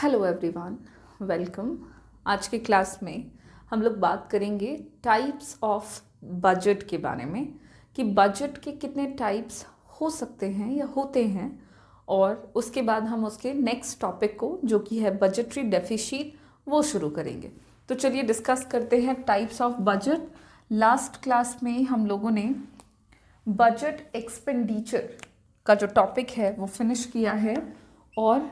Hello everyone, welcome. आज के class में हम लोग बात करेंगे टाइप्स ऑफ बजट के बारे में कि बजट के कितने टाइप्स हो सकते हैं या होते हैं, और उसके बाद हम उसके नेक्स्ट टॉपिक को जो कि है बजटरी डेफिसिट वो शुरू करेंगे। तो चलिए डिस्कस करते हैं types of budget. Last class में हम लोगों ने बजट एक्सपेंडिचर का जो टॉपिक है वो फिनिश किया है, और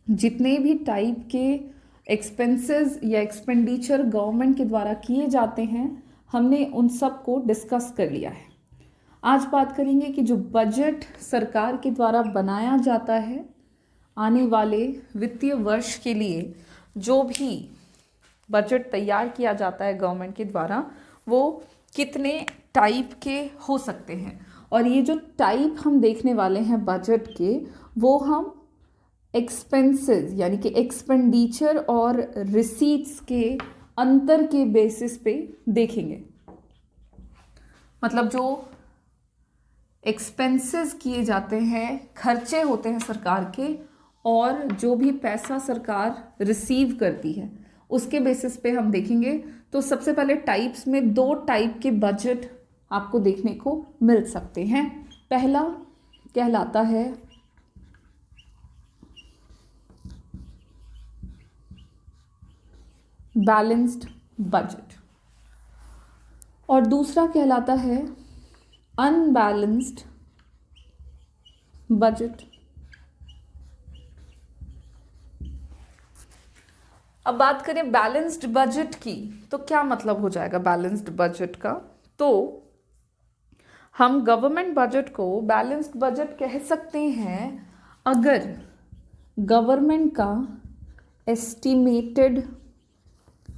जितने भी टाइप के एक्सपेंसेस या एक्सपेंडिचर गवर्नमेंट के द्वारा किए जाते हैं हमने उन सब को डिस्कस कर लिया है। आज बात करेंगे कि जो बजट सरकार के द्वारा बनाया जाता है आने वाले वित्तीय वर्ष के लिए, जो भी बजट तैयार किया जाता है गवर्नमेंट के द्वारा, वो कितने टाइप के हो सकते हैं। और ये जो टाइप हम देखने वाले हैं बजट के, वो हम एक्सपेंसेस यानी कि एक्सपेंडिचर और रिसीट्स के अंतर के बेसिस पे देखेंगे। मतलब जो एक्सपेंसेस किए जाते हैं, खर्चे होते हैं सरकार के, और जो भी पैसा सरकार रिसीव करती है उसके बेसिस पे हम देखेंगे। तो सबसे पहले टाइप्स में दो टाइप के बजट आपको देखने को मिल सकते हैं। पहला कहलाता है बैलेंस्ड बजट और दूसरा कहलाता है अनबैलेंस्ड बजट। अब बात करें बैलेंस्ड बजट की, तो क्या मतलब हो जाएगा बैलेंस्ड बजट का। तो हम गवर्नमेंट बजट को बैलेंस्ड बजट कह सकते हैं अगर गवर्नमेंट का एस्टिमेटेड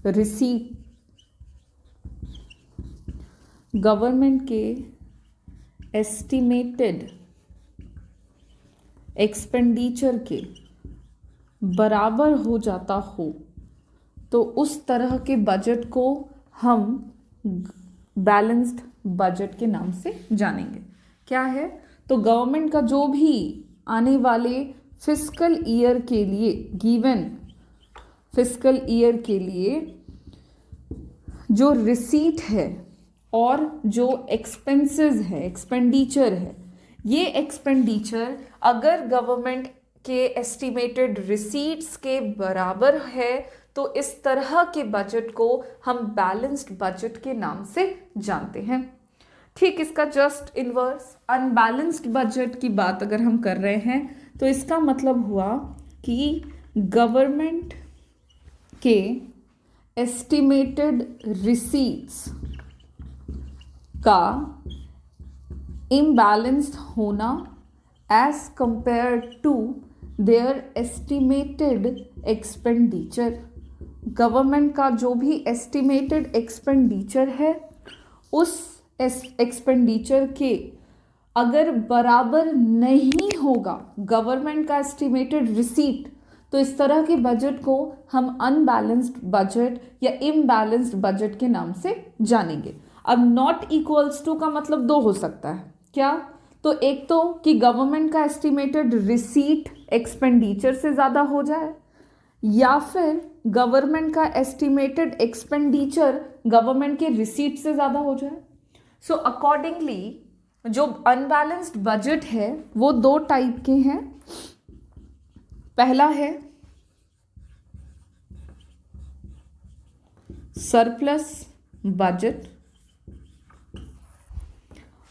रिसीट, गवर्नमेंट के एस्टिमेटेड एक्सपेंडिचर के बराबर हो जाता हो, तो उस तरह के बजट को हम बैलेंस्ड बजट के नाम से जानेंगे। क्या है? तो गवर्नमेंट का जो भी आने वाले फिस्कल ईयर के लिए, गिवन फिस्कल ईयर के लिए जो रिसीट है और जो एक्सपेंसेस है, एक्सपेंडिचर है, ये एक्सपेंडिचर अगर गवर्नमेंट के एस्टिमेटेड रिसीट्स के बराबर है, तो इस तरह के बजट को हम बैलेंस्ड बजट के नाम से जानते हैं। ठीक इसका जस्ट इनवर्स अनबैलेंस्ड बजट की बात अगर हम कर रहे हैं, तो इसका मतलब हुआ कि गवर्नमेंट के एस्टिमेटेड रिसीट्स का इम्बैलेंस्ड होना as compare to their estimated expenditure. Government का जो भी एस्टिमेटेड एक्सपेंडिचर है, उस एक्सपेंडिचर के अगर बराबर नहीं होगा गवर्नमेंट का एस्टिमेटेड रिसीट, तो इस तरह के बजट को हम अनबैलेंस्ड बजट या इम्बैलेंस्ड बजट के नाम से जानेंगे। अब नॉट इक्वल्स टू का मतलब दो हो सकता है। क्या? तो एक तो कि गवर्नमेंट का एस्टिमेटेड रिसीट एक्सपेंडिचर से ज़्यादा हो जाए, या फिर गवर्नमेंट का एस्टिमेटेड एक्सपेंडिचर गवर्नमेंट के रिसीट से ज़्यादा हो जाए। सो अकॉर्डिंगली जो अनबैलेंस्ड बजट है वो दो टाइप के हैं। पहला है सरप्लस बजट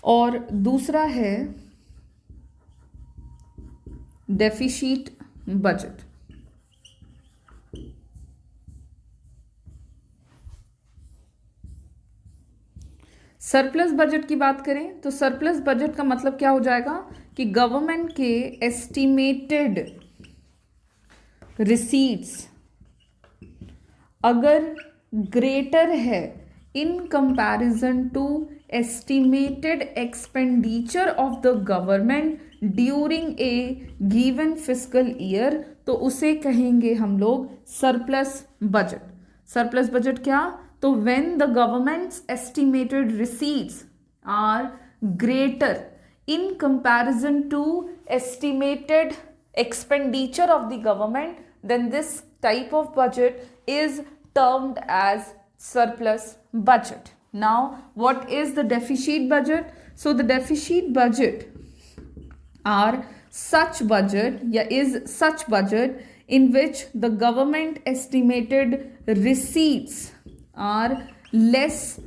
और दूसरा है डेफिसिट बजट। सरप्लस बजट की बात करें तो सरप्लस बजट का मतलब क्या हो जाएगा कि गवर्नमेंट के एस्टिमेटेड रिसीट्स अगर ग्रेटर है in comparison to estimated expenditure of the government during a given fiscal year, तो उसे कहेंगे हम लोग सरप्लस बजट। सरप्लस बजट क्या? तो when the government's estimated receipts are greater in comparison to estimated expenditure of the government then this type of budget is termed as surplus budget. Now what is the deficit budget? So the deficit budget are such budget is such budget in which the government estimated receipts are lesser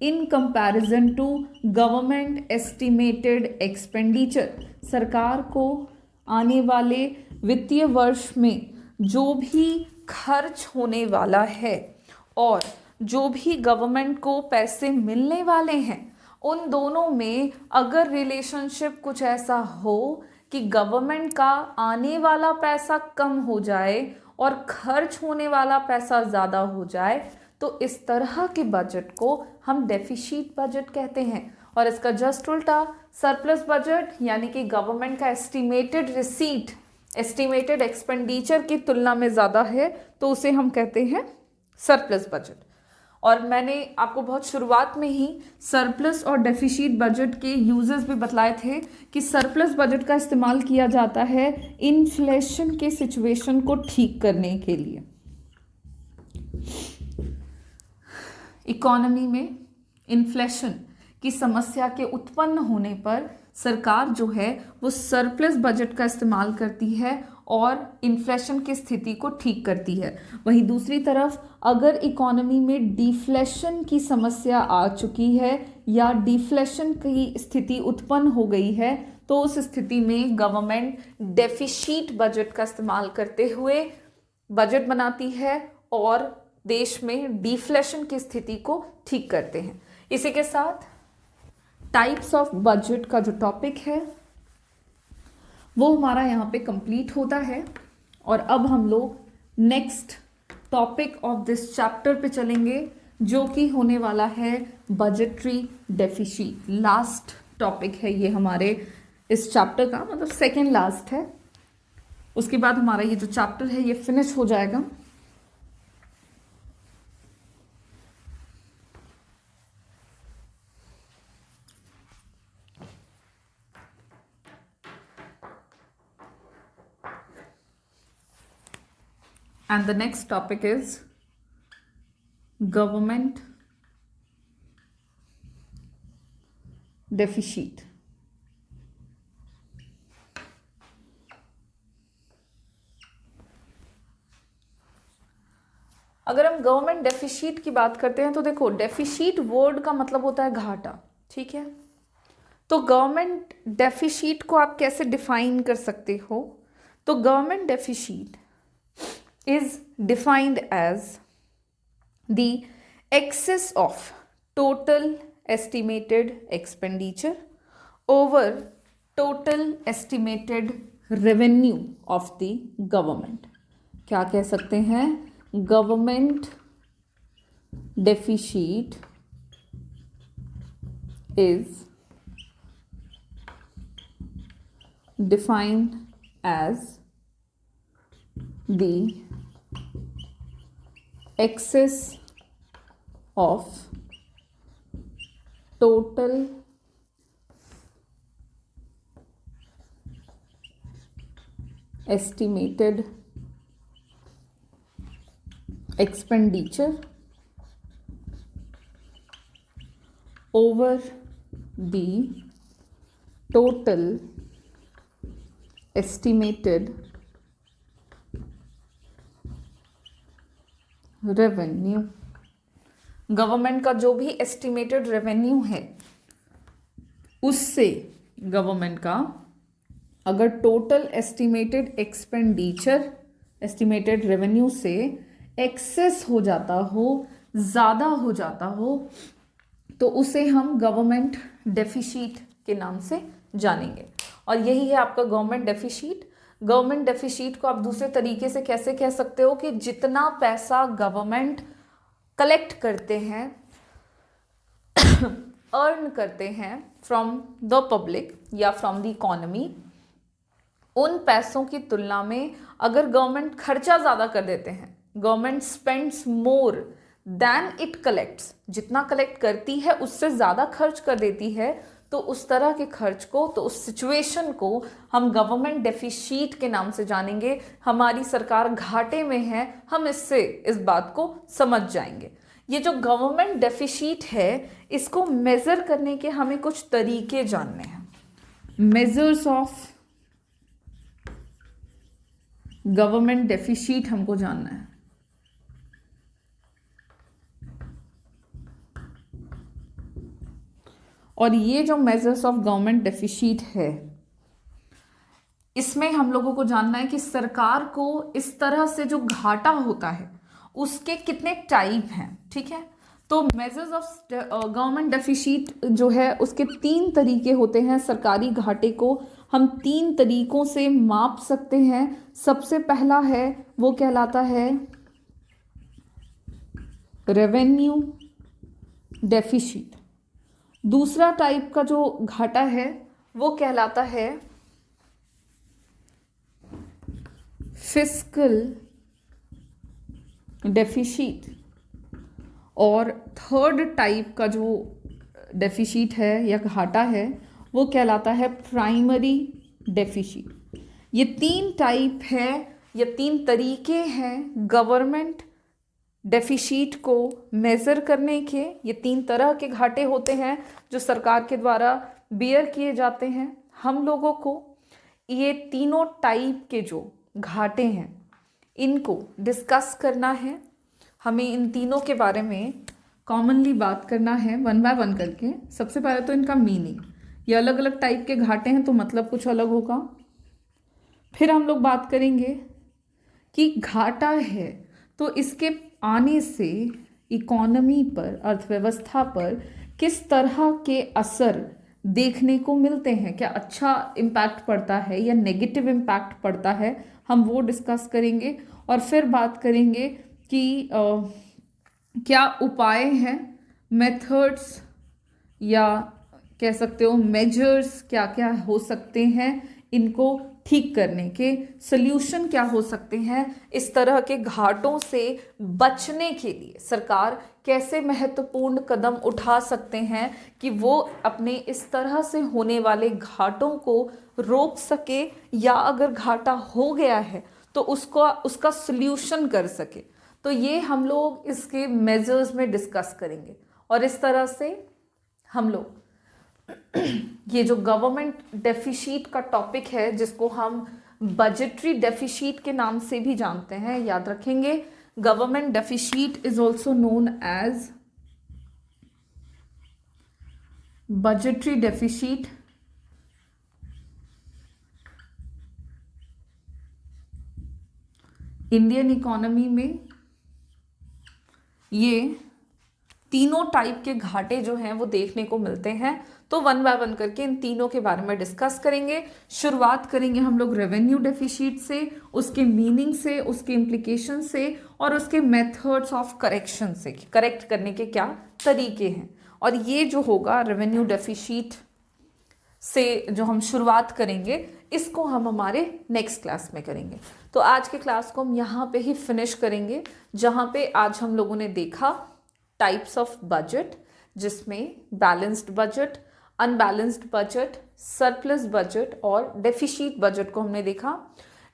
in comparison to government estimated expenditure. सरकार को आने वाले वित्तीय वर्ष में जो भी खर्च होने वाला है और जो भी गवर्नमेंट को पैसे मिलने वाले हैं, उन दोनों में अगर रिलेशनशिप कुछ ऐसा हो कि गवर्नमेंट का आने वाला पैसा कम हो जाए और खर्च होने वाला पैसा ज़्यादा हो जाए, तो इस तरह के बजट को हम डेफिसिट बजट कहते हैं। और इसका जस्ट उल्टा सरप्लस बजट यानी कि गवर्नमेंट का एस्टिमेटेड रिसीट एस्टिमेटेड एक्सपेंडिचर की तुलना में ज़्यादा है, तो उसे हम कहते हैं सरप्लस बजट। और मैंने आपको बहुत शुरुआत में ही सरप्लस और डेफिसिट बजट के यूजेस भी बतलाए थे कि सरप्लस बजट का इस्तेमाल किया जाता है इन्फ्लेशन के सिचुएशन को ठीक करने के लिए। इकोनॉमी में इन्फ्लेशन की समस्या के उत्पन्न होने पर सरकार जो है वो सरप्लस बजट का इस्तेमाल करती है और इन्फ्लेशन की स्थिति को ठीक करती है। वहीं दूसरी तरफ अगर इकोनॉमी में डिफ्लेशन की समस्या आ चुकी है या डिफ्लेशन की स्थिति उत्पन्न हो गई है, तो उस स्थिति में गवर्नमेंट डेफिसिट बजट का इस्तेमाल करते हुए बजट बनाती है और देश में डिफ्लेशन की स्थिति को ठीक करते हैं। इसी के साथ टाइप्स ऑफ बजट का जो टॉपिक है वो हमारा यहाँ पे कंप्लीट होता है। और अब हम लोग next topic of this chapter पे चलेंगे, जो कि होने वाला है बजटरी डेफिसिट। लास्ट टॉपिक है ये हमारे इस चैप्टर का, मतलब सेकेंड लास्ट है। उसके बाद हमारा ये जो चैप्टर है ये फिनिश हो जाएगा। And the next topic is government deficit. अगर हम गवर्नमेंट डेफिसिट की बात करते हैं तो देखो, डेफिसिट वर्ड का मतलब होता है घाटा, ठीक है। तो गवर्नमेंट डेफिसिट को आप कैसे डिफाइन कर सकते हो? तो government deficit is defined as the excess of total estimated expenditure over total estimated revenue of the government। क्या कह सकते हैं? Government deficit is defined as the excess of total estimated expenditure over the total estimated revenue. Government का जो भी estimated revenue है उससे government का अगर total estimated expenditure estimated revenue से एक्सेस हो जाता हो, ज़्यादा हो जाता हो, तो उसे हम गवर्नमेंट डेफिसिट के नाम से जानेंगे। और यही है आपका गवर्नमेंट डेफिसिट। गवर्नमेंट डेफिसिट को आप दूसरे तरीके से कैसे कह सकते हो कि जितना पैसा गवर्नमेंट कलेक्ट करते हैं अर्न करते हैं फ्रॉम द पब्लिक या फ्रॉम द इकोनॉमी, उन पैसों की तुलना में अगर गवर्नमेंट खर्चा ज़्यादा कर देते हैं, government spends more than it collects, जितना कलेक्ट करती है उससे ज़्यादा खर्च कर देती है, तो उस तरह के खर्च को, तो उस सिचुएशन को हम गवर्नमेंट डेफिसिट के नाम से जानेंगे। हमारी सरकार घाटे में है, हम इससे इस बात को समझ जाएंगे। ये जो गवर्नमेंट डेफिसिट है, इसको मेजर करने के हमें कुछ तरीके जानने हैं। मेजर्स ऑफ गवर्नमेंट डेफिसिट हमको जानना है। और ये जो मेजर्स ऑफ गवर्नमेंट डेफिसिट है, इसमें हम लोगों को जानना है कि सरकार को इस तरह से जो घाटा होता है उसके कितने टाइप हैं। ठीक है, तो मेजर्स ऑफ गवर्नमेंट डेफिसिट जो है उसके 3 तरीके होते हैं। सरकारी घाटे को हम 3 तरीकों से माप सकते हैं। सबसे पहला है वो कहलाता है रेवेन्यू डेफिसिट। दूसरा टाइप का जो घाटा है वो कहलाता है फिस्कल डेफिसिट। और थर्ड टाइप का जो डेफिसिट है या घाटा है वो कहलाता है प्राइमरी डेफिसिट। ये 3 टाइप है, ये 3 तरीके हैं गवर्नमेंट डेफिसिट को मेज़र करने के। ये 3 तरह के घाटे होते हैं जो सरकार के द्वारा बियर किए जाते हैं। हम लोगों को ये तीनों टाइप के जो घाटे हैं इनको डिस्कस करना है। हमें इन तीनों के बारे में कॉमनली बात करना है वन बाय वन करके। सबसे पहले तो इनका मीनिंग, ये अलग अलग टाइप के घाटे हैं तो मतलब कुछ अलग होगा। फिर हम लोग बात करेंगे कि घाटा है तो इसके आने से इकोनॉमी पर, अर्थव्यवस्था पर किस तरह के असर देखने को मिलते हैं। क्या अच्छा इम्पैक्ट पड़ता है या नेगेटिव इम्पैक्ट पड़ता है, हम वो डिस्कस करेंगे। और फिर बात करेंगे कि क्या उपाय हैं, मेथड्स या कह सकते हो मेजर्स क्या क्या हो सकते हैं इनको ठीक करने के, सल्यूशन क्या हो सकते हैं। इस तरह के घाटों से बचने के लिए सरकार कैसे महत्वपूर्ण कदम उठा सकते हैं कि वो अपने इस तरह से होने वाले घाटों को रोक सके, या अगर घाटा हो गया है तो उसका सल्यूशन कर सके। तो ये हम लोग इसके मेजर्स में डिस्कस करेंगे। और इस तरह से हम लोग ये जो गवर्नमेंट डेफिसिट का टॉपिक है, जिसको हम बजटरी डेफिसिट के नाम से भी जानते हैं, याद रखेंगे। Government deficit is also known as budgetary deficit. Indian economy में ये तीनों टाइप के घाटे जो हैं वो देखने को मिलते हैं। तो वन बाय वन करके इन तीनों के बारे में डिस्कस करेंगे। शुरुआत करेंगे हम लोग रेवेन्यू डेफिसिट से, उसके मीनिंग से, उसके इम्प्लीकेशन से और उसके मेथड्स ऑफ करेक्शन से, करेक्ट करने के क्या तरीके हैं। और ये जो होगा रेवेन्यू डेफिसिट से जो हम शुरुआत करेंगे, इसको हम हमारे नेक्स्ट क्लास में करेंगे। तो आज के क्लास को हम यहाँ पे ही फिनिश करेंगे, जहाँ पे आज हम लोगों ने देखा टाइप्स ऑफ बजट, जिसमें balanced budget, unbalanced budget, surplus budget और डेफिसिट बजट को हमने देखा।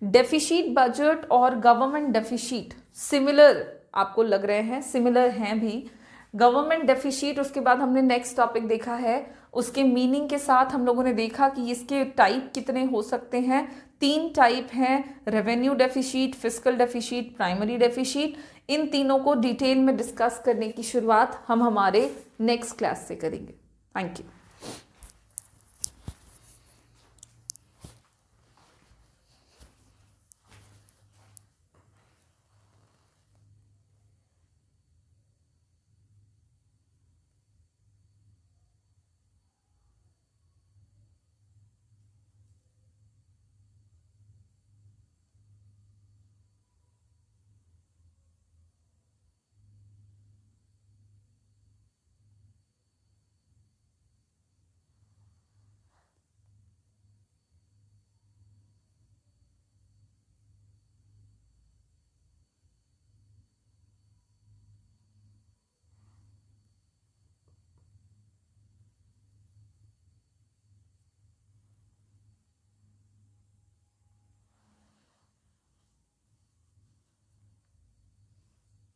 डेफिसिट बजट और गवर्नमेंट डेफिसिट सिमिलर आपको लग रहे हैं, सिमिलर हैं भी। गवर्नमेंट डेफिसिट, उसके बाद हमने नेक्स्ट टॉपिक देखा है, उसके मीनिंग के साथ हम लोगों ने देखा कि इसके टाइप कितने हो सकते हैं। 3 टाइप हैं, revenue deficit, fiscal deficit, primary deficit. इन तीनों को डिटेल में डिस्कस करने की शुरुआत हम हमारे नेक्स्ट क्लास से करेंगे। Thank you.